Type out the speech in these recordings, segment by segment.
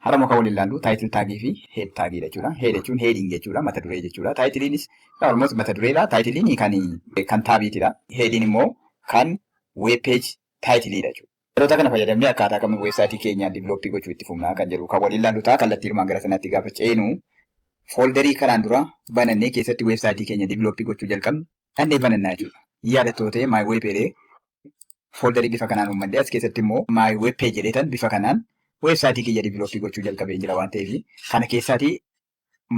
Harama kan waliin ilaallu taayitil taagii fi heed taagiidha jechuudha. Heed jechuun heediing jechuudha. Mata duree jechuudha. Taayitiliinis almost mata dureedha. Taayitiliin kan taabiitidha. Heediin immoo kan weeb peej taayitiliidha jechuudha. Yeroota kana fayyadamnee akkaataa kamiin weebsaayitii keenya divilooppii gochuu itti fufnaa kan jedhu kan waliin ilaallu ta'a. Kallattii hirmaan gara sanaatti gaafa ceenu fooldarii kanaan dura banannee keessatti weebsaayitii keenya divilooppii gochuu jalqabne dhannee banannaa jechuudha. Yaadattootee maay weeb jedhee fooldarii bifa kanaan uummadde as keessatti immoo maay weeb peej jedheetan bifa kanaan weebsaayitii keenya divilooppii gochuu jalqabee jira waan ta'eef kana keessatti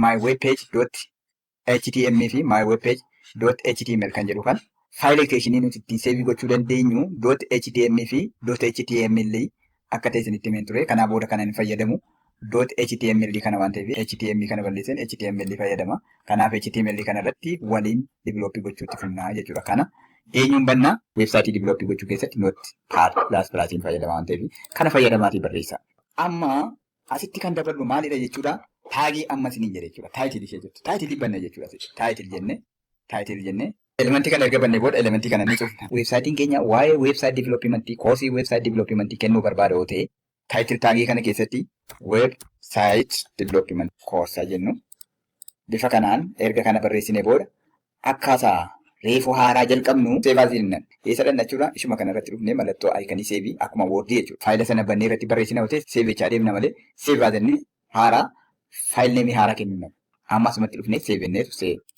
mywebpage.html fi mywebpage.html kan jedhu kan faayila keeshinii nuti ittiin seevii gochuu dandeenyu .html fi .html akka ta'e isinitti himeen ture. Kanaa booda kana hin fayyadamu .html kana waan ta'eef html kana balleessan html fayyadama. Kanaaf html kana irratti waliin divilooppii gochuutti fufnaa jechuudha. Kana eenyuun bannaa weebsaayitii divilooppii gochuu keessatti Notepad++n fayyadama waan ta'eef kana fayyadamaatii barreessa. Amma asitti kan daballu maalidha jechuudha. Taagii amma isiniin jedhe jechuudha. Taayitilii ishee jettu. Taayitilii banna jechuudha. Taayitil jennee elementii kana erga bannee booda elementii kana ni cufna. Weebsaayitiin keenya waa'ee weebsaayit diviloopimentii koosii weebsaayit diviloopimentii kennuu barbaada yoo ta'e taayitil taagii kana keessatti weebsaayit diviloopimentii koorsaa jennu bifa kanaan erga kana barreessinee booda akkaataa reefuu haaraa jalqabnu seevaasiinnan eessa dhannachuudha ishuma kana irratti dhufnee mallattoo aayikanii seevii akkuma woordii jechuudha. Faayila sana bannee irratti barreessina yoo ta'e seevichaa deemna malee seevaasannee haaraa faayilneemii haaraa kennu. Amma asumatti dhufnee seevennee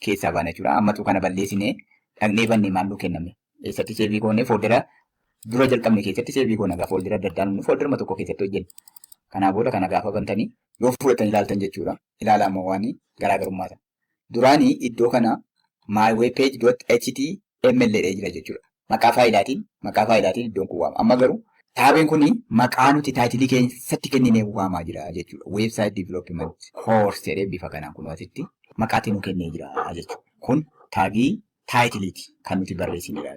keessaa baana jechuudha. Ammatu kana balleessinee dhaqnee bannee maalluu kenname. Eessatti seevii goonee fooldara dura jalqabne keessatti seevii goona gaafa fooldara adda addaan fooldaruma tokko keessatti hojjenna. Kanaa booda kana gaafa bantanii yoo fudhatanii ilaaltan jechuudha. Ilaalaa ammoo waan garaagarummaata. Duraanii iddoo kana mywebpage.html jira jechuudha. Maqaa faayilaatiin iddoon kun waama. Amma garuu taabeen kun maqaa nuti taayitilii keessatti kenninee waamaa jira jechuudha. Weebsaayit divilooppiment koors jedhee bifa kanaan kun asitti maqaatiin nu kennee jira jechuudha. Kun taagii taayitiliiti kan nuti barreessinedha.